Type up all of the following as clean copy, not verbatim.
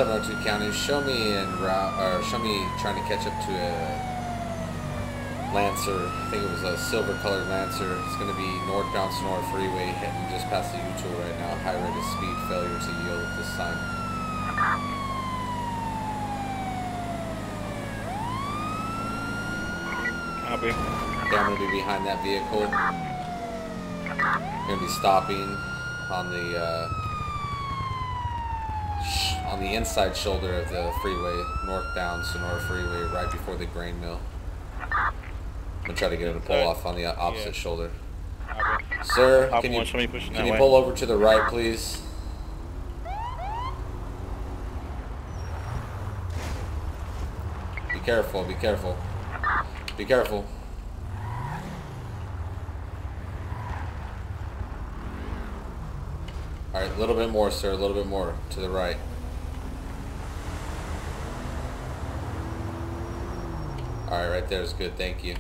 702 County, show me show me trying to catch up to a Lancer. I think it was a silver colored Lancer. It's going to be northbound Sonora Freeway, heading just past the U-tool right now. High rate of speed, failure to yield at this time. Copy. Okay, I'm going to be behind that vehicle. I'm going to be stopping on the inside shoulder of the freeway, northbound Sonora Freeway, right before the grain mill. I'm going to try to get him to pull off on the opposite shoulder. Sir, can you pull over to the right, please? Be careful, be careful. Be careful. Alright, a little bit more, sir, a little bit more to the right. Alright, right there is good, thank you.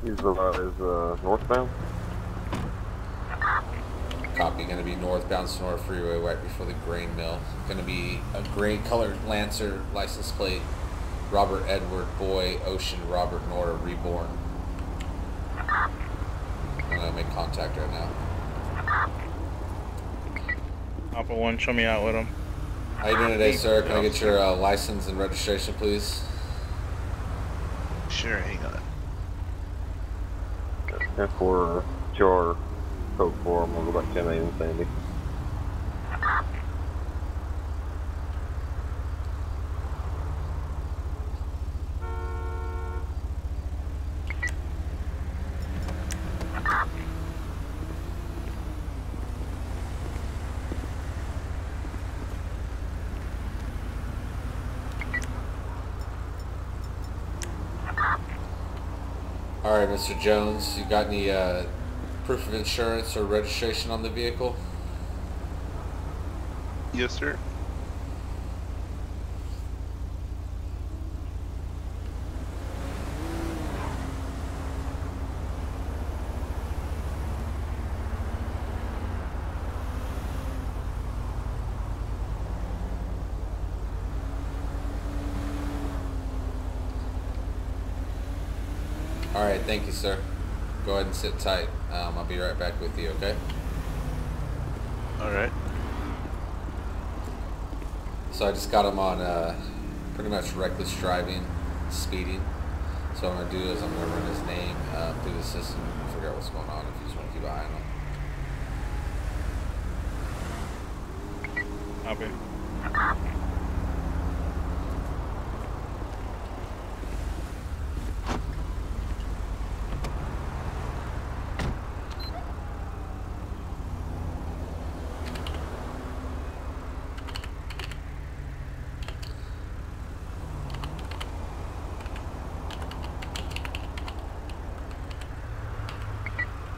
Is northbound? Copy, going to be northbound Sonora Freeway right before the grain mill. Going to be a gray colored Lancer, license plate, Robert Edward Boy, Ocean, Robert Nora, Reborn. I'm going to make contact right now. Alpha 1, show me out with him. How you doing today, sir? Can I get your license and registration, please? Sure, hang on. F4 Char code 4, I'm gonna go back 10 a.m. Sandy. Alright, Mr. Jones, you got any proof of insurance or registration on the vehicle? Yes, sir. Alright, thank you, sir. Go ahead and sit tight. I'll be right back with you, okay? Alright. So I just got him on pretty much reckless driving, speeding. So what I'm going to do is I'm going to run his name through the system and figure out what's going on if you just want to keep an eye on him. Copy.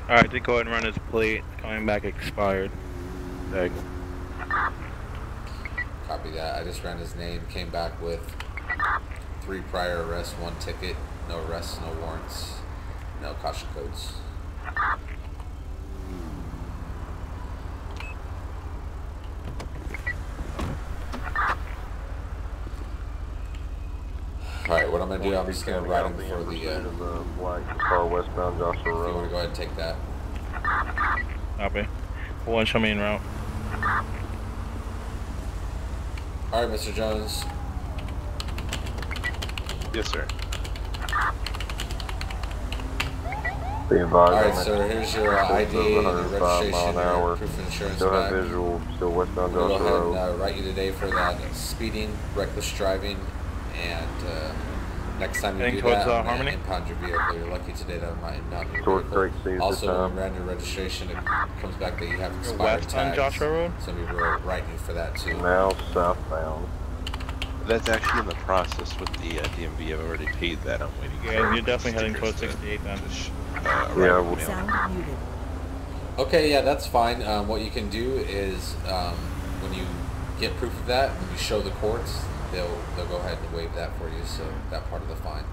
Alright, to go ahead and run his plate. Coming back expired. Thanks. Copy that. I just ran his name, came back with 3 prior arrests, 1 ticket, no arrests, no warrants, no caution codes. Alright, what I'm going to do, I'm just going to ride him for the black car westbound Joshua if you want Road. to go ahead and take that. Copy. 1, show me en route. Alright, Mr. Jones. Yes, sir. Be advised. Alright, sir, here's your ID and your 105 registration mile an hour. and proof of insurance Still have back. visual, still westbound We'll go Joshua ahead Road. and write you today for that speeding, reckless driving, and next time you Heading do towards, that, I'm going Harmony? to impound your vehicle. You're lucky today that I'm not impounding your Towards vehicle. Drake Seas this Also, when time. you ran your registration, it comes back that you have You're expired west on tags. Joshua Road? So we will write you for that too. Now southbound. That's actually in the process with the DMV. I've already paid that. I'm waiting for Yeah, you're definitely heading stickers towards 68 then. Yeah, we'll we'll- Sound muted. Okay, yeah, that's fine. What you can do is when you get proof of that, when you show the courts, they'll go ahead and waive that for you, so that part of the fine.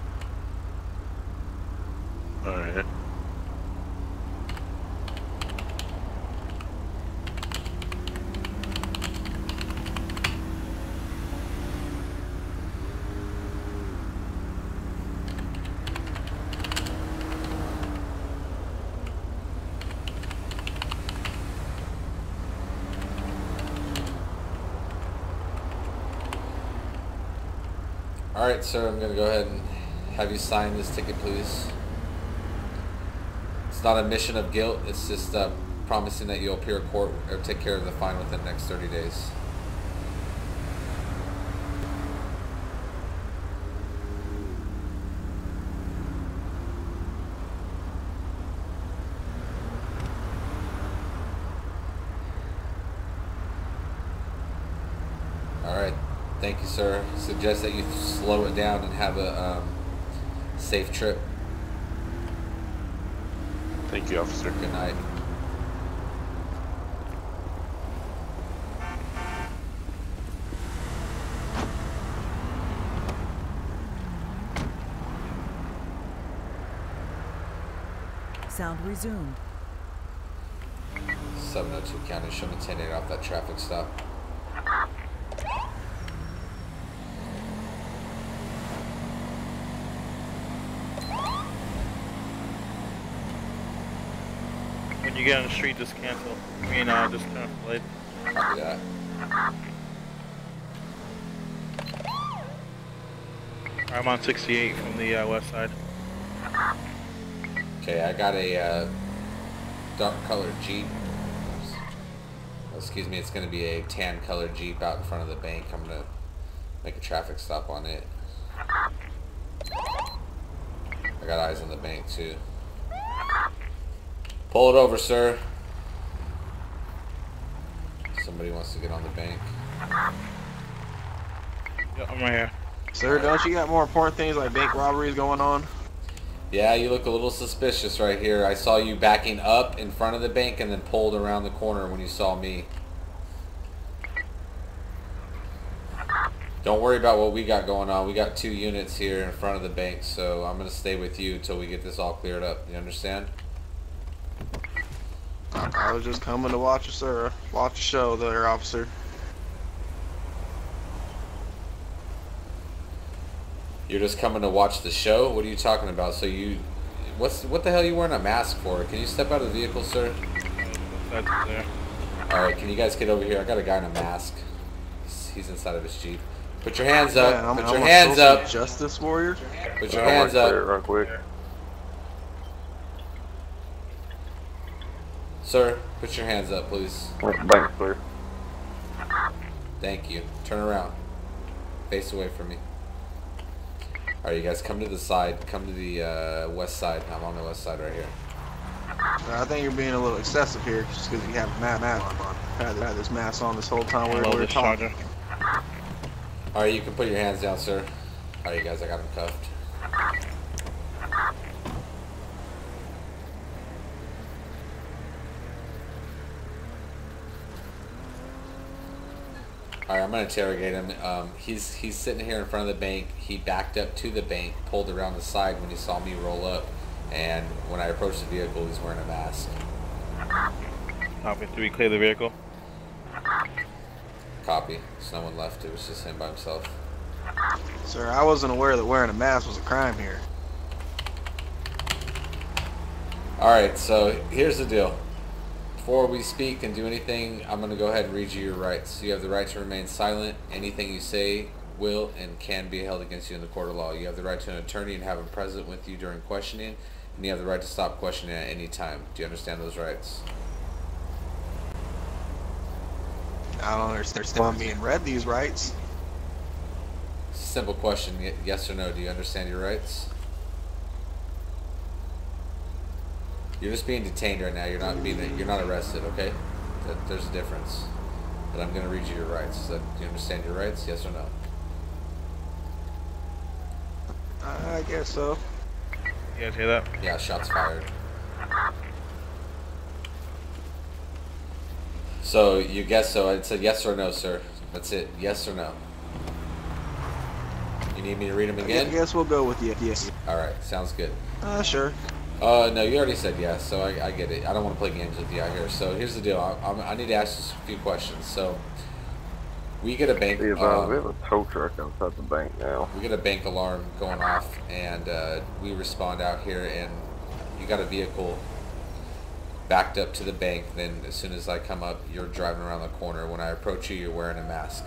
Alright. Alright, sir, I'm going to go ahead and have you sign this ticket, please. It's not a admission of guilt, it's just promising that you'll appear in court or take care of the fine within the next 30 days. Alright, thank you, sir. Suggest that you slow it down and have a safe trip. Thank you, officer. Good night. Sound resumed. 702 County, show me 10-8 off that traffic stop. When you get on the street, just cancel. I mean, just turn off the light. Copy that. I'm on 68 from the west side. Okay, I got a dark colored Jeep. Excuse me, it's going to be a tan colored Jeep out in front of the bank. I'm going to make a traffic stop on it. I got eyes on the bank too. Pull it over, sir. Somebody wants to get on the bank. Yeah, I'm right here. Sir, don't you got more important things like bank robberies going on? Yeah, you look a little suspicious right here. I saw you backing up in front of the bank and then pulled around the corner when you saw me. Don't worry about what we got going on. We got 2 units here in front of the bank, so I'm going to stay with you until we get this all cleared up. You understand? I was just coming to watch you, sir. Watch the show there, officer. You're just coming to watch the show? What are you talking about? So you... What the hell are you wearing a mask for? Can you step out of the vehicle, sir? That's there. Alright, can you guys get over here? I got a guy in a mask. He's inside of his Jeep. Put your hands up. Man, Put I'm your a hands social up. Justice warrior. Put your hands up. Real quick. Sir, put your hands up, please. Bank clear. Thank you. Turn around. Face away from me. Alright, you guys come to the side. Come to the west side. I'm on the west side right here. I think you're being a little excessive here just because you have a mask on. I've had this mask on this whole time I we love were this talking. charger. Alright, you can put your hands down, sir. Alright, you guys, I got him cuffed. Alright, I'm going to interrogate him. He's sitting here in front of the bank. He backed up to the bank, pulled around the side when he saw me roll up, and when I approached the vehicle, he's wearing a mask. Copy. Did we clear the vehicle? Copy. There's no one left. It was just him by himself. Sir, I wasn't aware that wearing a mask was a crime here. Alright, so here's the deal. Before we speak and do anything, I'm going to go ahead and read you your rights. You have the right to remain silent. Anything you say will and can be held against you in the court of law. You have the right to an attorney and have him present with you during questioning. And you have the right to stop questioning at any time. Do you understand those rights? I don't understand why I'm being read these rights. Simple question, yes or no. Do you understand your rights? You're just being detained right now. You're not arrested, okay? There's a difference. But I'm going to read you your rights. Do you understand your rights? Yes or no? I guess so. You guys hear that? Yeah, shots fired. So you guess so. It said yes or no, sir. That's it. Yes or no. need me to read them I again? guess we'll go with yes. All right, sounds good. Sure. No, you already said yes, so I get it. I don't want to play games with you out here. So here's the deal. I need to ask you a few questions. So we get a bank. We have a tow truck outside the bank now. We get a bank alarm going off, and we respond out here, and you got a vehicle backed up to the bank. Then as soon as I come up, you're driving around the corner. When I approach you, you're wearing a mask.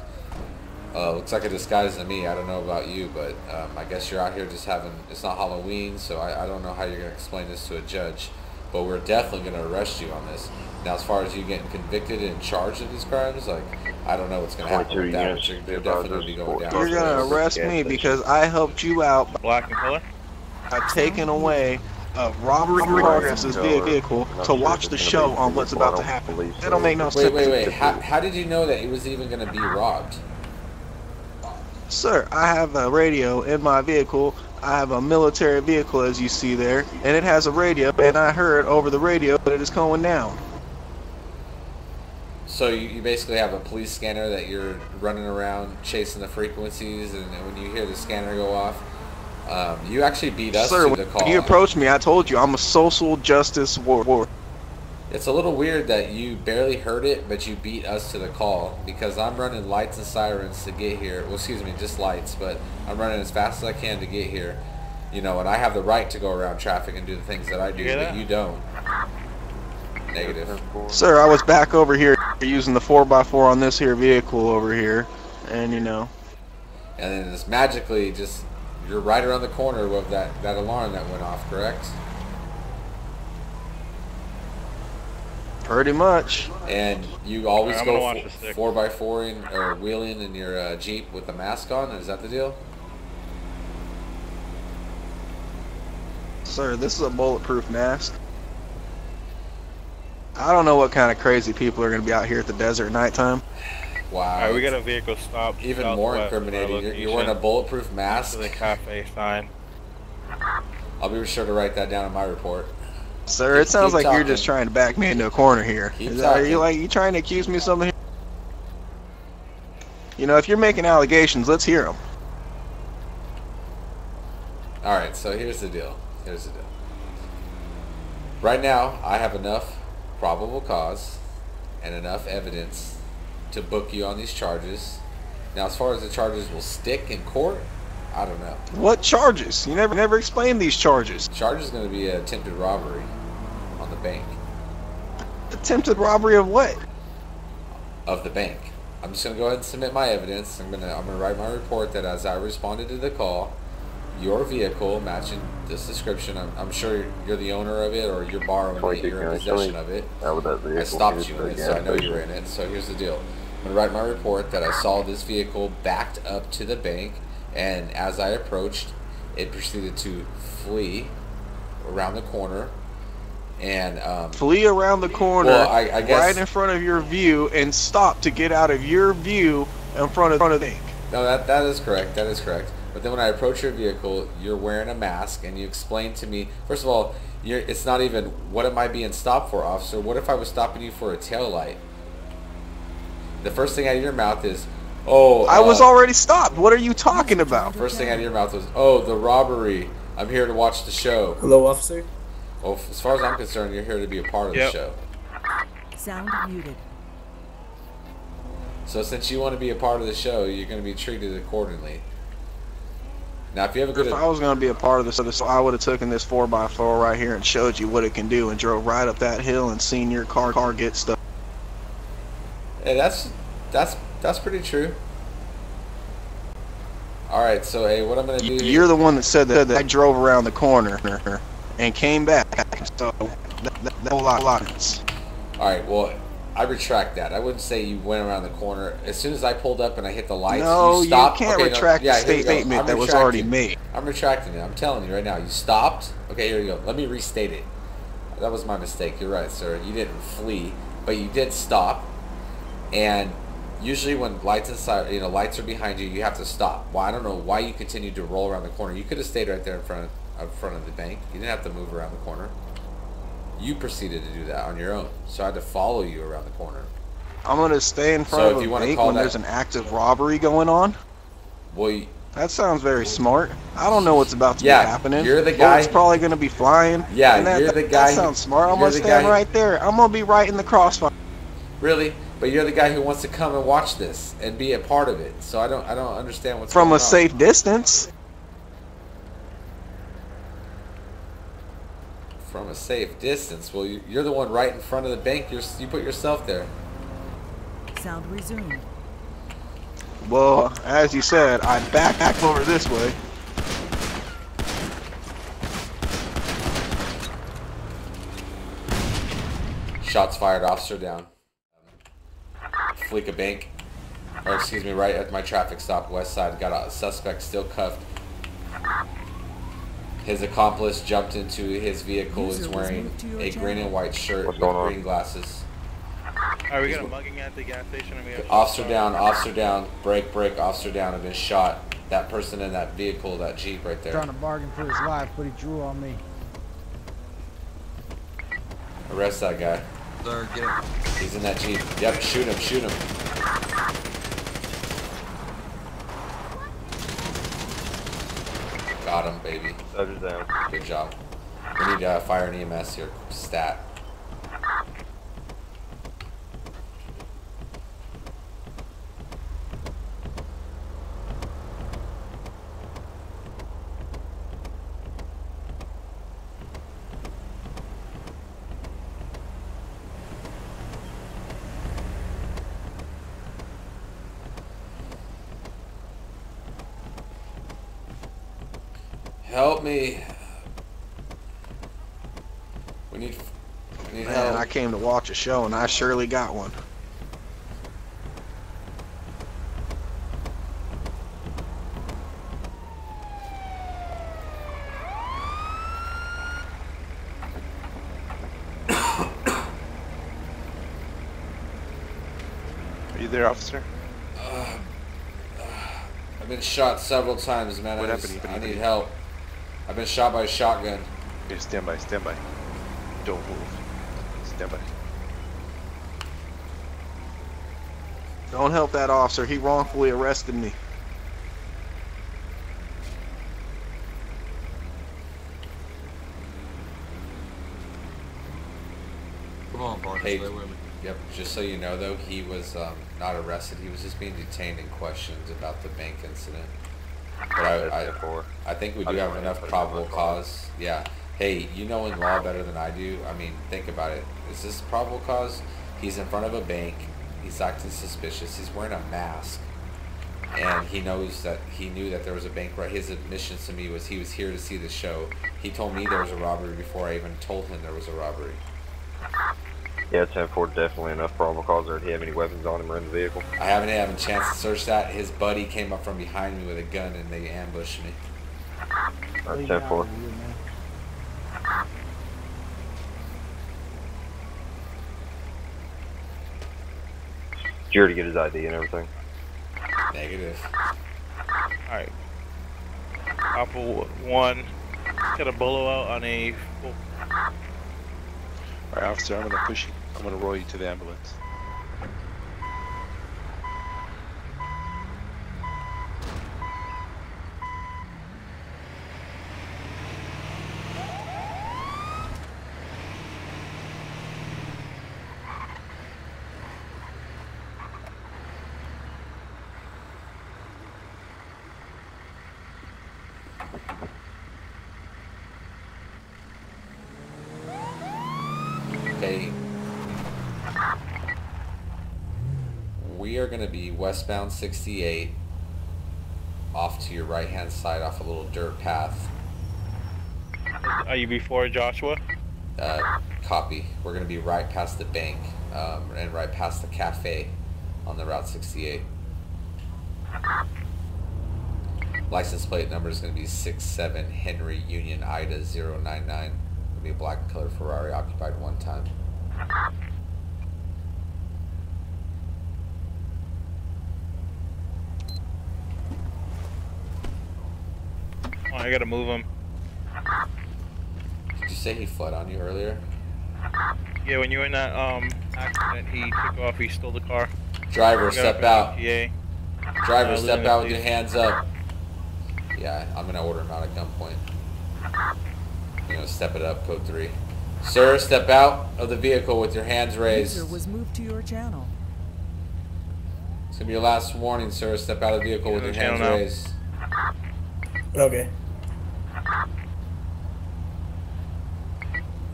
Looks like a disguise to me. I don't know about you, but I guess you're out here just having, it's not Halloween, so I don't know how you're going to explain this to a judge, but we're definitely going to arrest you on this. Now, as far as you getting convicted and charged of these crimes, like, I don't know what's going to happen with that, but you're definitely going to be going down. You're going to arrest me because I helped you out Black and color? by taking away a robbery Andreas' vehicle to watch the show on what's about to happen. That don't make no sense. Wait. How did you know that it was even going to be robbed? Sir, I have a radio in my vehicle. I have a military vehicle, as you see there, and it has a radio, and I heard over the radio that it is going down. So you basically have a police scanner that you're running around chasing the frequencies, and when you hear the scanner go off, you actually beat us Sir, to the call. when you approached me, I told you I'm a social justice warrior. It's a little weird that you barely heard it, but you beat us to the call, because I'm running lights and sirens to get here. Well, excuse me, just lights, but I'm running as fast as I can to get here. You know, and I have the right to go around traffic and do the things that I do, but you don't. Negative. Sir, I was back over here using the 4x4 on this here vehicle over here, and you know. And then it's magically just, you're right around the corner with that alarm that went off, correct? Pretty much. And you always I'm go gonna watch the stick. 4x4 or wheeling in your Jeep with the mask on? Is that the deal? Sir, this is a bulletproof mask. I don't know what kind of crazy people are going to be out here at the desert at nighttime. Wow. Alright, we got a vehicle stopped. Even more incriminating. You're wearing a bulletproof mask. To the cafe sign. I'll be sure to write that down in my report. Sir, it sounds keep like you're just trying to back me into a corner here. Are you trying to accuse me of something here? You know, if you're making allegations, let's hear them. Alright, so here's the deal. Right now, I have enough probable cause and enough evidence to book you on these charges. Now, as far as the charges will stick in court, I don't know. What charges? You never explained these charges. Charge is going to be attempted robbery on the bank. Attempted robbery of what? Of the bank. I'm just going to go ahead and submit my evidence. I'm going to write my report that as I responded to the call, your vehicle matching this description, I'm sure you're the owner of it, or you're borrowing it, you're in possession of it. I stopped you in it, so I know you're in it. So here's the deal. I'm going to write my report that I saw this vehicle backed up to the bank, and as I approached, it proceeded to flee around the corner. And flee around the corner, well, I guess, right in front of your view, and stop to get out of your view in front of the bank. No, that is correct. That is correct. But then when I approach your vehicle, you're wearing a mask, and you explain to me, first of all, it's not even, what am I being stopped for, officer? What if I was stopping you for a tail light? The first thing out of your mouth is, oh... I was already stopped. What are you talking about? First thing out of your mouth was, oh, the robbery. I'm here to watch the show. Hello, officer. Well, as far as I'm concerned, you're here to be a part of the show. Sound muted. So since you want to be a part of the show, you're going to be treated accordingly. Now, if you have a good... If I was going to be a part of this, I would have taken this 4x4 right here and showed you what it can do and drove right up that hill and seen your car get stuck. Hey, that's pretty true. Alright, so hey, what I'm going to do... You're the one that said that I drove around the corner and came back. So, that whole lot. Alright, well, I retract that. I wouldn't say you went around the corner. As soon as I pulled up and I hit the lights, no, you stopped. You can't retract the statement that was already made. I'm retracting it. I'm telling you right now. You stopped. Okay, here you go. Let me restate it. That was my mistake. You're right, sir. You didn't flee, but you did stop. And usually when lights are behind you, you have to stop. Well, I don't know why you continued to roll around the corner. You could have stayed right there in front of the bank. You didn't have to move around the corner. You proceeded to do that on your own, so I had to follow you around the corner. I'm going to stay in front of a bank when there's an active robbery going on? Well, That sounds very smart. I don't know what's about to be happening. You're the guy. Bullets probably gonna be flying. Yeah, and you're the guy. That sounds smart. I'm you're gonna the stand guy- right there. I'm gonna be right in the crossfire. Really? But you're the guy who wants to come and watch this and be a part of it. So I don't understand what's From going a on. safe distance. From a safe distance. Well, you're the one right in front of the bank. You put yourself there. Sound resumed. Well, as you said, I back over this way. Shots fired. Officer down. Fleek a bank. Or excuse me, right at my traffic stop, west side. Got a suspect still cuffed. His accomplice jumped into his vehicle. Is wearing a green and white shirt with green glasses. Alright, we got a mugging at the gas station. And we have Officer down, officer down. Break, officer down. I've been shot. That person in that vehicle, that Jeep right there. Trying to bargain for his life, but he drew on me. Arrest that guy. Sir, get him. He's in that Jeep. Yep, shoot him, shoot him. Got him, baby. Subject down. Good job. We need fire and EMS here. Stat. Help me. We need Man, help. I came to watch a show and I surely got one. Are you there, officer? I've been shot several times, man. What I happened? need help. I've been shot by a shotgun. Okay, stand by, stand by. Don't move. Stand by. Don't help that officer. He wrongfully arrested me. Come on, partner, Hey. stay with me. Yep. Just so you know, though, he was not arrested. He was just being detained and questioned about the bank incident. But I think we do have enough probable cause. Yeah. Hey, you know in law better than I do. I mean, think about it. Is this probable cause? He's in front of a bank. He's acting suspicious. He's wearing a mask. And he knew that there was a bank right. His admission to me was he was here to see the show. He told me there was a robbery before I even told him there was a robbery. Yeah, 10-4, definitely enough probable cause. Or did he have any weapons on him or in the vehicle? I haven't had a chance to search that. His buddy came up from behind me with a gun and they ambushed me. Alright, 10-4. Did you already get his ID and everything? Negative. Alright. Apple 1. Got a bolo out on a full. Alright, officer, I'm gonna push you. I'm gonna roll you to the ambulance. Okay. We are going to be westbound 68 off to your right hand side off a little dirt path. Are you before Joshua? Copy. We're going to be right past the bank and right past the cafe on the Route 68. License plate number is going to be 67 Henry Union Ida 099. It'll be a black color Ferrari occupied one time. Oh, I gotta move him. Did you say he fled on you earlier? Yeah, when you were in that accident, he took off. He stole the car. Driver, We got step him out. in PA. Driver, step Lieutenant, out with your please. hands up. Yeah, I'm gonna order him out at gunpoint. You know, step it up, code 3. Sir, step out of the vehicle with your hands raised. User was moved to your channel. It's gonna be your last warning, sir. Step out of the vehicle with your hands raised. Okay.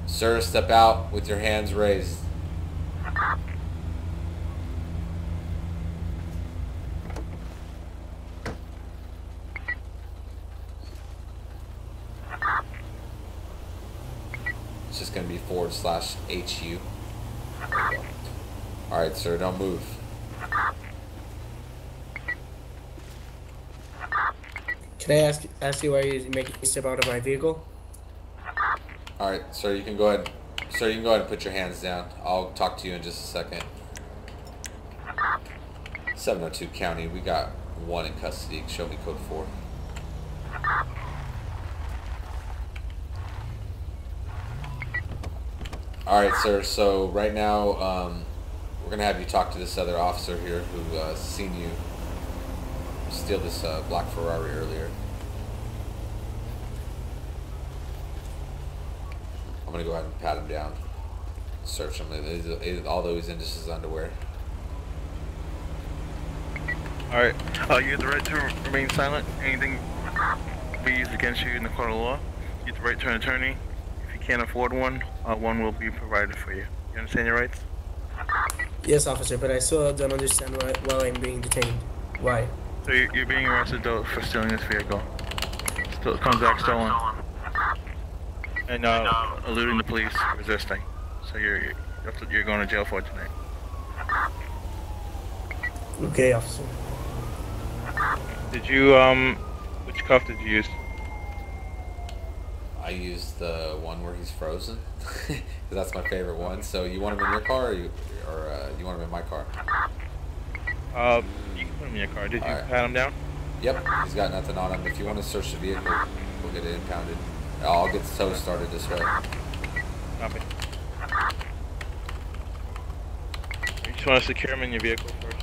Sir, step out with your hands raised. It's just gonna be /HU. Alright, sir, don't move. Can I ask you why you're making me step out of my vehicle? Alright, sir, you can go ahead. Sir, you can go ahead and put your hands down. I'll talk to you in just a second. 702 County, we got 1 in custody. Show me code 4. Alright, sir, so right now, we're going to have you talk to this other officer here who seen you steal this black Ferrari earlier. I'm going to go ahead and pat him down. Search him, although he's in just his underwear. Alright, you have the right to remain silent. Anything be used against you in the court of law. You have the right to an attorney. If you can't afford one, one will be provided for you. You understand your rights? Yes, officer, but I still don't understand why I'm being detained. Why? So you're being arrested though for stealing this vehicle. Still comes back stolen. And eluding the police, resisting. So you're going to jail for tonight. Okay, officer. Did you which cuff did you use? I used the one where he's frozen, because that's my favorite one. So you want him in your car, or you want him in my car? You can put him in your car. Did you pat him down? Yep, he's got nothing on him. If you want to search the vehicle, we'll get it impounded. I'll get the tow started this way. Copy. You just want to secure him in your vehicle first.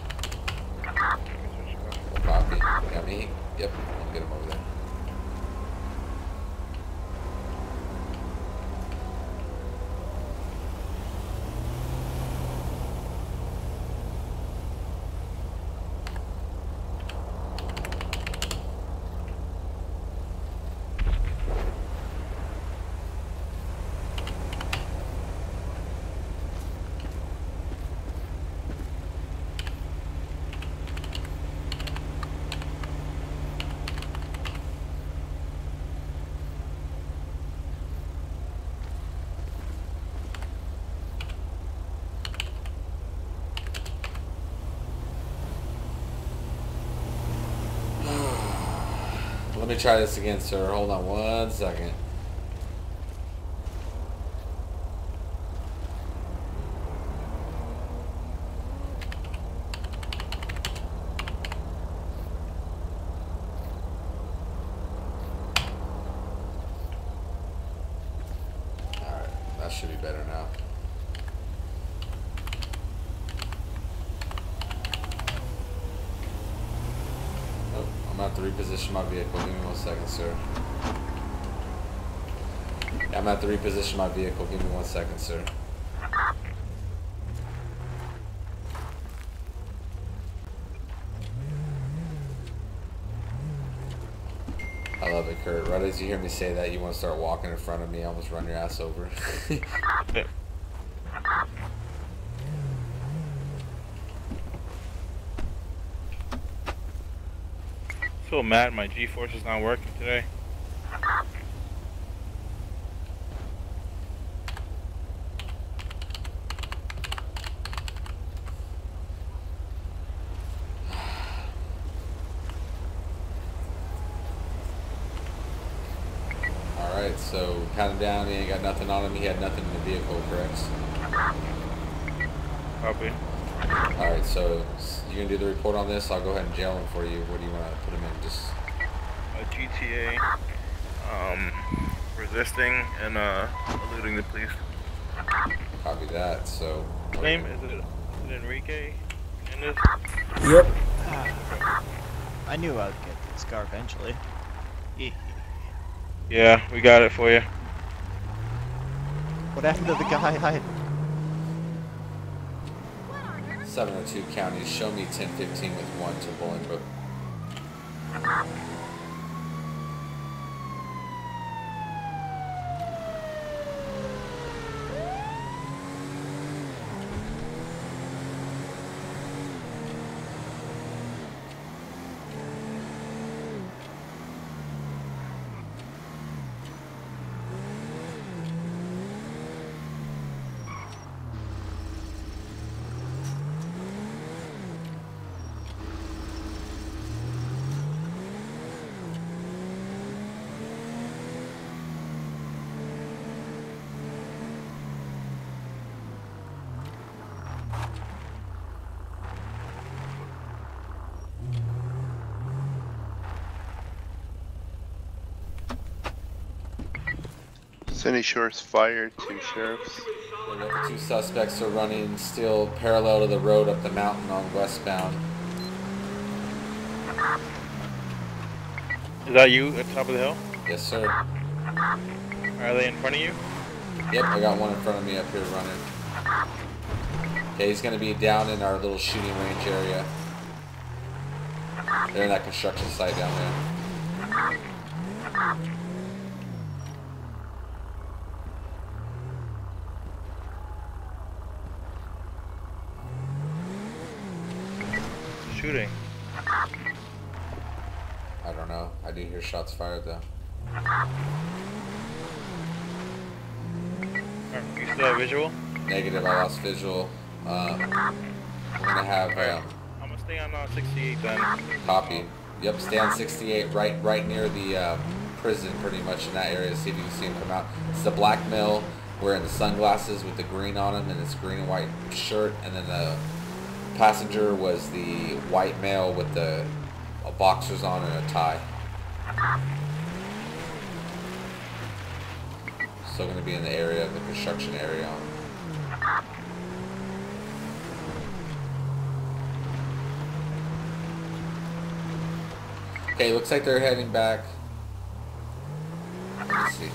Copy. Got me? Yep, I'll get him over there. Let me try this again, sir. Hold on 1 second. Alright, that should be better now. I'm going to have to reposition my vehicle. Give me 1 second, sir. Yeah, I'm going to have to reposition my vehicle. Give me 1 second, sir. I love it, Kurt. Right as you hear me say that, you want to start walking in front of me, almost run your ass over. So mad my G-force is not working today. Alright, so pat him down. He ain't got nothing on him. He had nothing in the vehicle, correct? Copy. Alright, so you gonna do the report on this? I'll go ahead and jail him for you. What do you want to put him in? Just A GTA, resisting and eluding the police. copy that. So His name is it Enrique Hernandez? Yep. I knew I would get this car eventually. Yeah, we got it for you. What happened to the guy? 702 counties. Show me 1015 with 1 to Bolingbrook. Sunny Shore's fired, 2 sheriffs. We got the 2 suspects are running still parallel to the road up the mountain on westbound. Is that you at the top of the hill? Yes, sir. Are they in front of you? Yep, I got one in front of me up here running. Okay, he's going to be down in our little shooting range area. They're in that construction site down there. Shooting. I don't know. I do hear shots fired though. You still have visual? Negative, I lost visual. We're gonna have I'm gonna stay on 68 then. copy. Yep, stay on 68, right near the prison, pretty much in that area. See if you can see him come out. It's the black male wearing the sunglasses with the green on him and his green and white shirt, and then the passenger was the white male with the boxers on and a tie. Still going to be in the area of the construction area. Okay, looks like they're heading back. Let's see.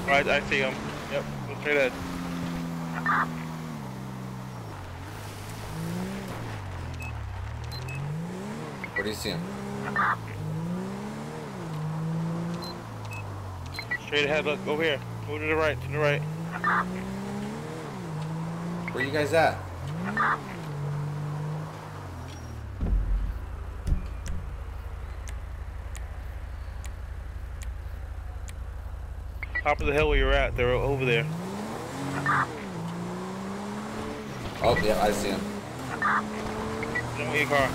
Alright, I see them. Yep, go straight ahead. Where do you see him? Straight ahead, look, over here. Go to the right, to the right. Where you guys at? Top of the hill where you're at, they're over there. Oh, yeah, I see him. Get in your car.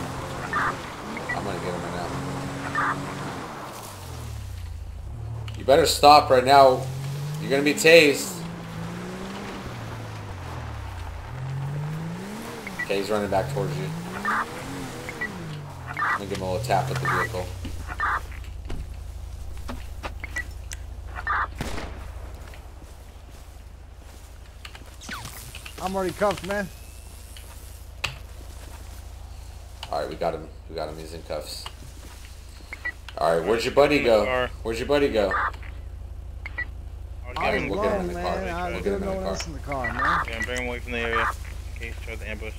I'm gonna get him right now. You better stop right now. You're gonna be tased. Okay, he's running back towards you. I'm gonna give him a little tap with the vehicle. I'm already cuffed, man. Alright, we got him. We got him. He's in cuffs. Alright, where'd your buddy go? Where'd your buddy go? I was We'll get him in alone, the car. man. I We'll get him didn't know in what the else car. in the car, man. Yeah, bring him away from the area. In case try the ambush.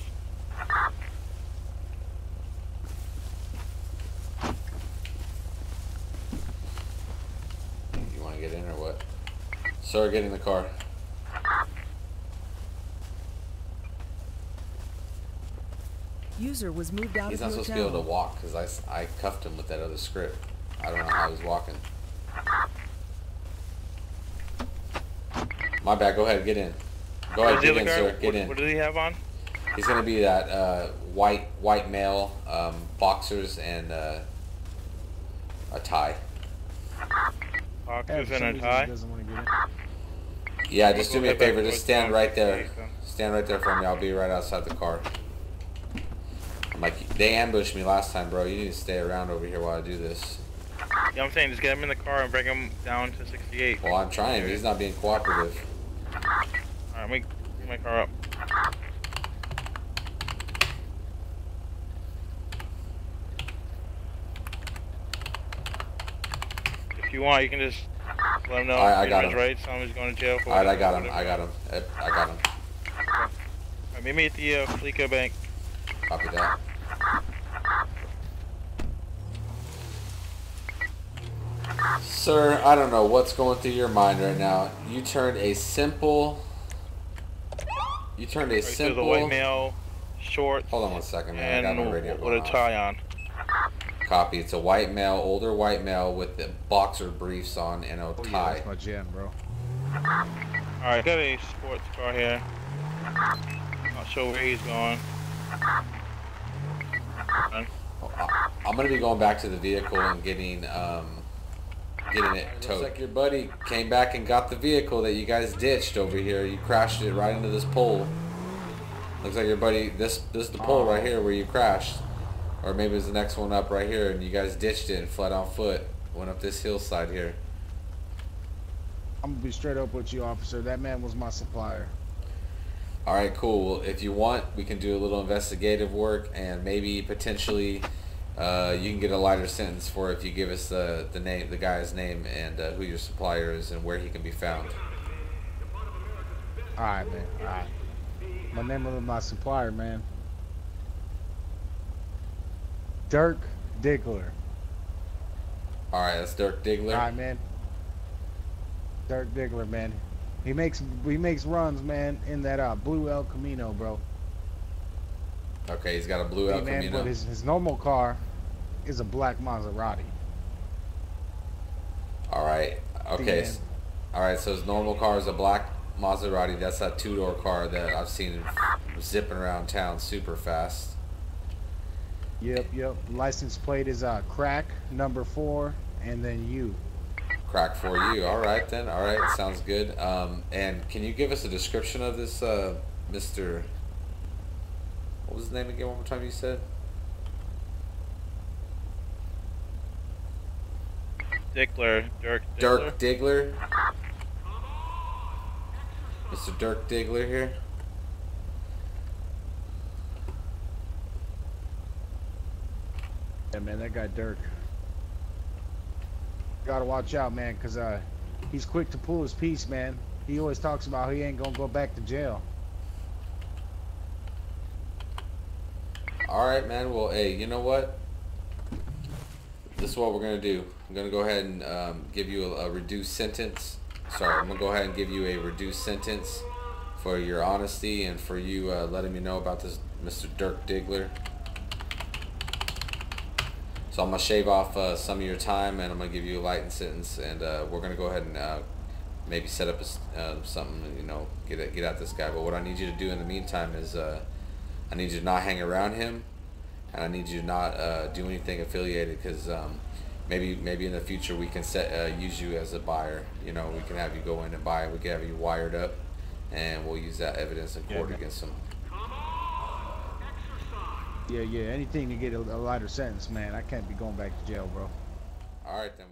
You wanna get in or what? Sir, get in the car. User was moved out He's of not your supposed to be able to channel. walk because I cuffed him with that other script. I don't know how he was walking. My bad. Go ahead. Get in. Go ahead. Get in, sir. Get in. What does he have on? He's gonna be that white male, boxers and a tie. Boxers and a tie? Doesn't want to get in. Yeah, just do me a favor. Just stand right there. Stand right there for me. I'll be right outside the car. I'm like, they ambushed me last time, bro. You need to stay around over here while I do this. Yeah, I'm saying just get him in the car and bring him down to 68. Well, I'm trying. He's not being cooperative. Alright, let me bring my car up. If you want, you can just let him know. Alright, I got him. Right, tell him he's going to jail for Alright, I got whatever. him. I got him. I got him. Alright, meet me at the Fleeca Bank. Copy that. Sir, I don't know what's going through your mind right now. You turned a simple. There's a white male, shorts. Hold on one second, man. I got my radio with going a tie on. Copy. It's a white male, older white male with the boxer briefs on and a tie. Yeah, that's my jam, bro. Alright, got a sports car here. Not sure where he's going. I'm gonna be going back to the vehicle and getting it towed. Looks like your buddy came back and got the vehicle that you guys ditched over here. You crashed it right into this pole. Looks like your buddy, this is the pole right here where you crashed. Or maybe it's the next one up right here and you guys ditched it and fled on foot. Went up this hillside here. I'm gonna be straight up with you, officer. That man was my supplier. Alright, cool. Well, if you want, we can do a little investigative work and maybe potentially you can get a lighter sentence for if you give us the guy's name and who your supplier is and where he can be found. Alright, man. Alright. My name of my supplier, man. Dirk Diggler. Alright, that's Dirk Diggler. Alright, man. Dirk Diggler, man. He makes runs, man, in that blue El Camino, bro. Okay, he's got a blue El Camino. But his normal car is a black Maserati. Alright, okay. Alright, so his normal car is a black Maserati. That's that two-door car that I've seen zipping around town super fast. Yep. License plate is crack number 4 and then U. Crack for you. Alright then. Alright, sounds good. And can you give us a description of this Mr. What was his name again one more time you said? Diggler. Dirk Diggler. Dirk Diggler. Mr. Dirk Diggler here. Yeah, man, that guy Dirk. Gotta watch out, man, because he's quick to pull his piece, man. He always talks about how he ain't gonna go back to jail. Alright, man. Well, hey, you know what? This is what we're going to do. I'm going to go ahead and give you a reduced sentence. Sorry, I'm going to go ahead and give you a reduced sentence for your honesty and for you letting me know about this Mr. Dirk Diggler. So I'm going to shave off some of your time and I'm going to give you a lightened sentence, and we're going to go ahead and maybe set up something, you know, get at this guy. But what I need you to do in the meantime is I need you to not hang around him, and I need you to not do anything affiliated, because maybe in the future we can use you as a buyer. You know, we can have you go in and buy it. We can have you wired up, and we'll use that evidence in court against him. Yeah, anything to get a lighter sentence, man. I can't be going back to jail, bro. All right, then.